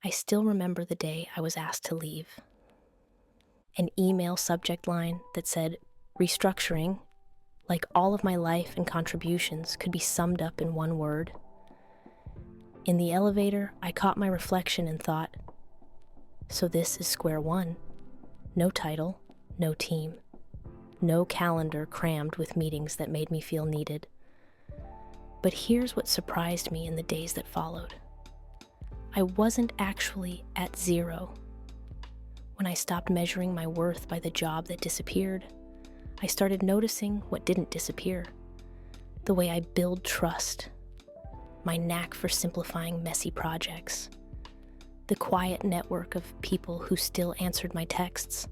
I still remember the day I was asked to leave. An email subject line that said, restructuring, like all of my life and contributions could be summed up in one word. In the elevator, I caught my reflection and thought, so this is square one. No title, no team, no calendar crammed with meetings that made me feel needed. But here's what surprised me in the days that followed. I wasn't actually at zero. When I stopped measuring my worth by the job that disappeared, I started noticing what didn't disappear. The way I build trust, my knack for simplifying messy projects, the quiet network of people who still answered my texts,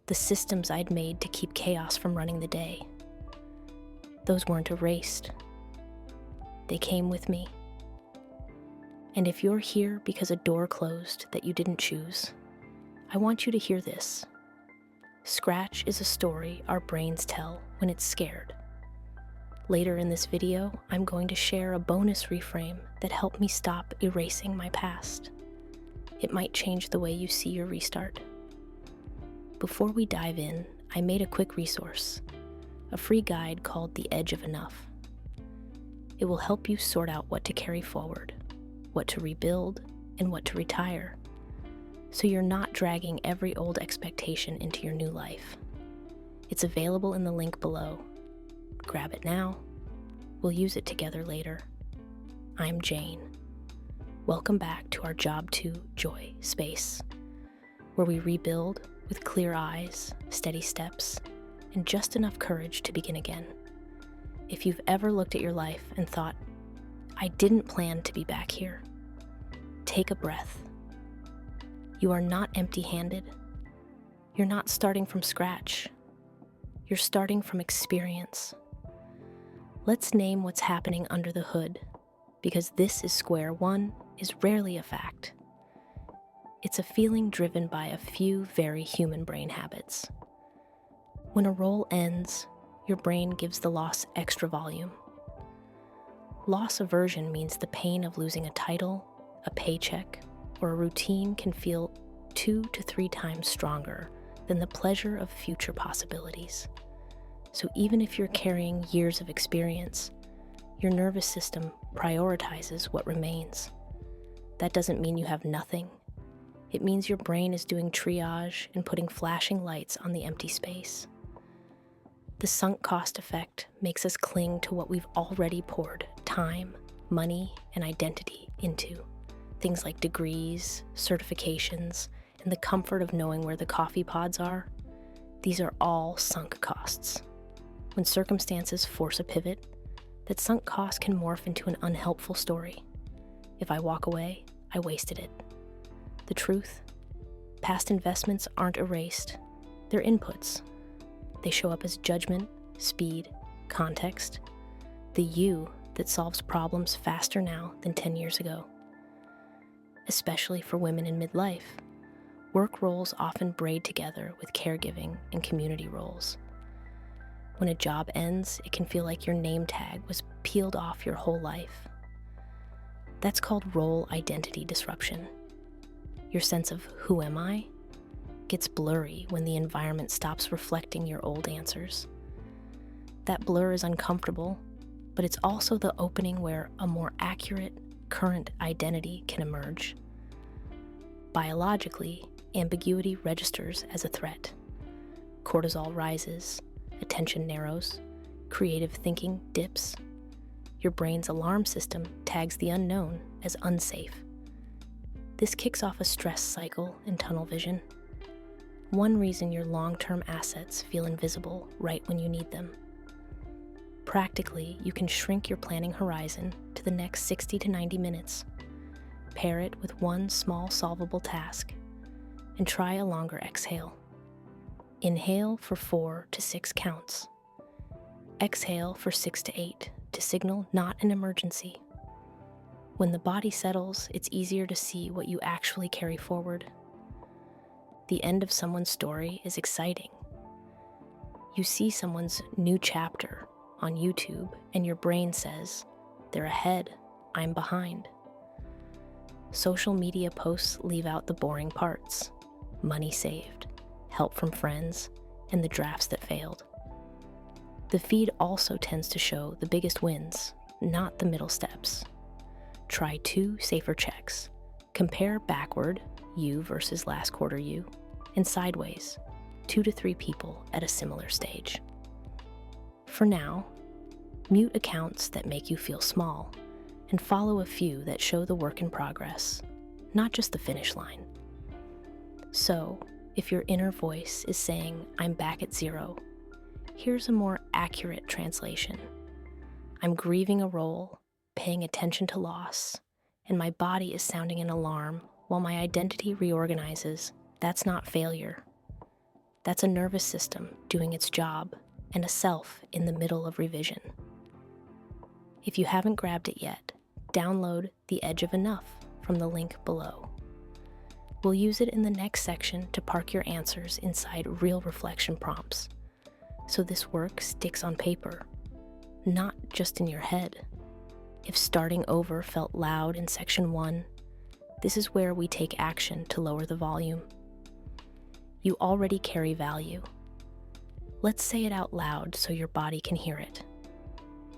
the systems I'd made to keep chaos from running the day. Those weren't erased. They came with me. And if you're here because a door closed that you didn't choose, I want you to hear this. Scratch is a story our brains tell when it's scared. Later in this video, I'm going to share a bonus reframe that helped me stop erasing my past. It might change the way you see your restart. Before we dive in, I made a quick resource, a free guide called The Edge of Enough. It will help you sort out what to carry forward, what to rebuild, and what to retire, so you're not dragging every old expectation into your new life. It's available in the link below. Grab it now. We'll use it together later. I'm Jane. Welcome back to our Job to Joy space, where we rebuild with clear eyes, steady steps, and just enough courage to begin again. If you've ever looked at your life and thought, I didn't plan to be back here, take a breath. You are not empty-handed. You're not starting from scratch. You're starting from experience. Let's name what's happening under the hood, because this is square one is rarely a fact. It's a feeling driven by a few very human brain habits. When a role ends, your brain gives the loss extra volume. Loss aversion means the pain of losing a title, a paycheck, or a routine can feel 2 to 3 times stronger than the pleasure of future possibilities. So even if you're carrying years of experience, your nervous system prioritizes what remains. That doesn't mean you have nothing. It means your brain is doing triage and putting flashing lights on the empty space. The sunk cost effect makes us cling to what we've already poured time, money, and identity into. Things like degrees, certifications, and the comfort of knowing where the coffee pods are. These are all sunk costs. When circumstances force a pivot, that sunk cost can morph into an unhelpful story. If I walk away, I wasted it. The truth? Past investments aren't erased. They're inputs. They show up as judgment, speed, context, the you that solves problems faster now than 10 years ago. Especially for women in midlife, work roles often braid together with caregiving and community roles. When a job ends, it can feel like your name tag was peeled off your whole life. That's called role identity disruption. Your sense of who am I gets blurry when the environment stops reflecting your old answers. That blur is uncomfortable, but it's also the opening where a more accurate, current identity can emerge. Biologically, ambiguity registers as a threat. Cortisol rises, attention narrows, creative thinking dips. Your brain's alarm system tags the unknown as unsafe. This kicks off a stress cycle and tunnel vision. One reason your long-term assets feel invisible right when you need them. Practically, you can shrink your planning horizon to the next 60 to 90 minutes. Pair it with one small solvable task, and try a longer exhale. Inhale for 4 to 6 counts. Exhale for 6 to 8 to signal not an emergency. When the body settles, it's easier to see what you actually carry forward. The end of someone's story is exciting. You see someone's new chapter on YouTube, and your brain says, they're ahead, I'm behind. Social media posts leave out the boring parts: money saved, help from friends, and the drafts that failed. The feed also tends to show the biggest wins, not the middle steps. Try 2 safer checks. Compare backward, you versus last quarter you, and sideways, 2 to 3 people at a similar stage. For now, mute accounts that make you feel small and follow a few that show the work in progress, not just the finish line. So, if your inner voice is saying, "I'm back at 0, here's a more accurate translation. I'm grieving a role, paying attention to loss, and my body is sounding an alarm while my identity reorganizes. That's not failure. That's a nervous system doing its job and a self in the middle of revision." If you haven't grabbed it yet, download The Edge of Enough from the link below. We'll use it in the next section to park your answers inside real reflection prompts, so this work sticks on paper, not just in your head. If starting over felt loud in section 1, this is where we take action to lower the volume. You already carry value. Let's say it out loud so your body can hear it.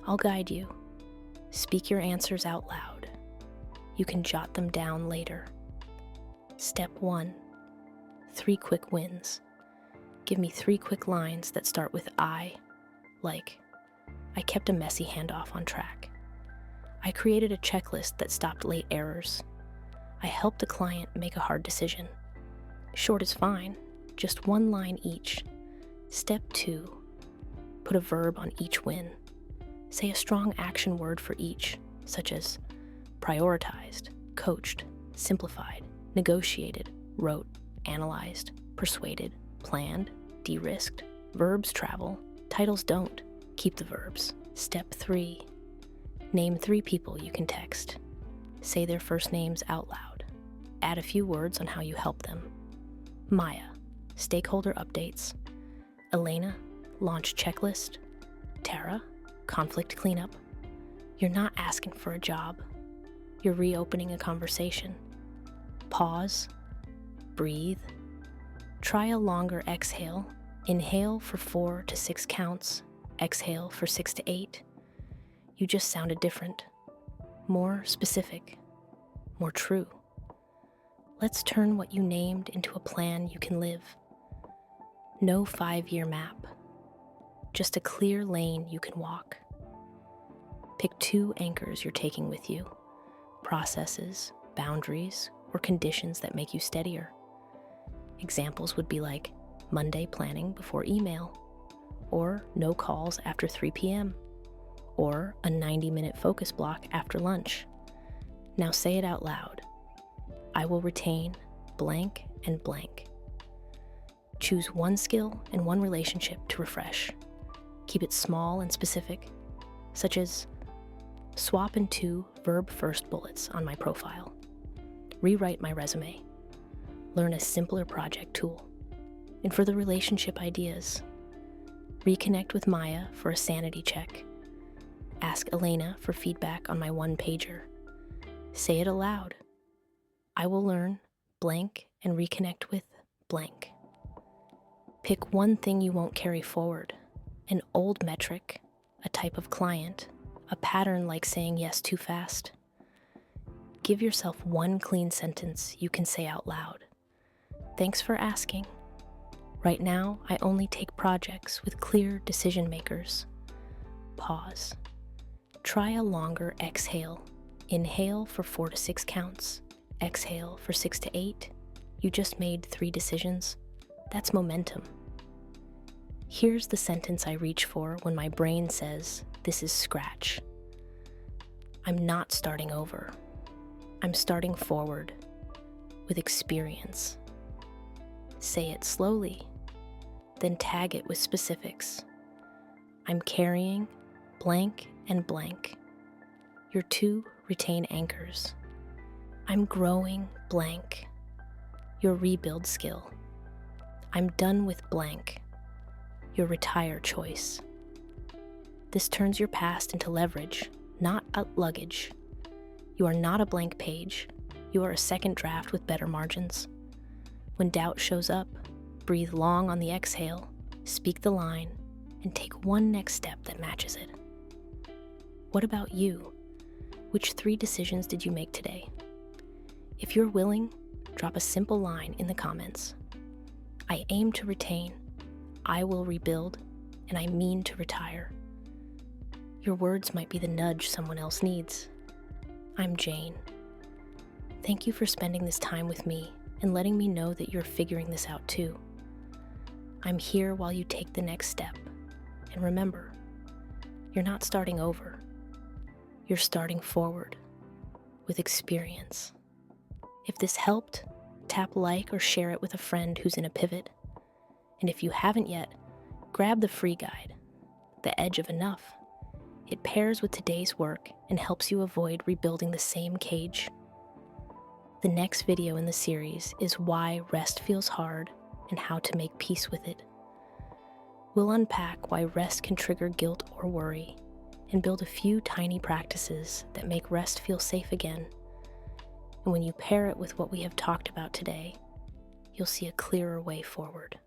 I'll guide you. Speak your answers out loud. You can jot them down later. Step 1. 3 quick wins. Give me 3 quick lines that start with I, like, I kept a messy handoff on track. I created a checklist that stopped late errors. I helped a client make a hard decision. Short is fine, just 1 line each. Step 2. Put a verb on each win. Say a strong action word for each, such as prioritized, coached, simplified, negotiated, wrote, analyzed, persuaded, planned, de-risked. Verbs travel, titles don't. Keep the verbs. Step 3. Name 3 people you can text. Say their first names out loud. Add a few words on how you help them. Maya, stakeholder updates. Elena, launch checklist. Tara, conflict cleanup. You're not asking for a job. You're reopening a conversation. Pause. Breathe. Try a longer exhale. Inhale for 4 to 6 counts. Exhale for 6 to 8. You just sounded different. More specific. More true. Let's turn what you named into a plan you can live. No 5-year map. Just a clear lane you can walk. Pick 2 anchors you're taking with you. Processes, boundaries, or conditions that make you steadier. Examples would be like Monday planning before email, or no calls after 3 p.m., or a 90-minute focus block after lunch. Now say it out loud. I will retain blank and blank. Choose 1 skill and 1 relationship to refresh. Keep it small and specific, such as swap in 2 verb-first bullets on my profile. Rewrite my resume. Learn a simpler project tool. And for the relationship ideas, reconnect with Maya for a sanity check. Ask Elena for feedback on my 1-pager. Say it aloud. I will learn blank and reconnect with blank. Pick 1 thing you won't carry forward, an old metric, a type of client, a pattern like saying yes too fast. Give yourself 1 clean sentence you can say out loud. Thanks for asking. Right now, I only take projects with clear decision makers. Pause. Try a longer exhale. Inhale for 4 to 6 counts. Exhale for 6 to 8. You just made 3 decisions. That's momentum. Here's the sentence I reach for when my brain says, this is scratch. I'm not starting over. I'm starting forward with experience. Say it slowly, then tag it with specifics. I'm carrying blank and blank. Your 2 retain anchors. I'm growing blank. Your rebuild skill. I'm done with blank. Your retire choice. This turns your past into leverage, not a luggage. You are not a blank page. You are a second draft with better margins. When doubt shows up, breathe long on the exhale, speak the line, and take one next step that matches it. What about you? Which 3 decisions did you make today? If you're willing, drop a simple line in the comments. I aim to retain, I will rebuild, and I mean to retire. Your words might be the nudge someone else needs. I'm Jane. Thank you for spending this time with me and letting me know that you're figuring this out too. I'm here while you take the next step. And remember, you're not starting over. You're starting forward with experience. If this helped, tap like or share it with a friend who's in a pivot. And if you haven't yet, grab the free guide, The Edge of Enough. It pairs with today's work and helps you avoid rebuilding the same cage. The next video in the series is why rest feels hard and how to make peace with it. We'll unpack why rest can trigger guilt or worry and build a few tiny practices that make rest feel safe again. And when you pair it with what we have talked about today, you'll see a clearer way forward.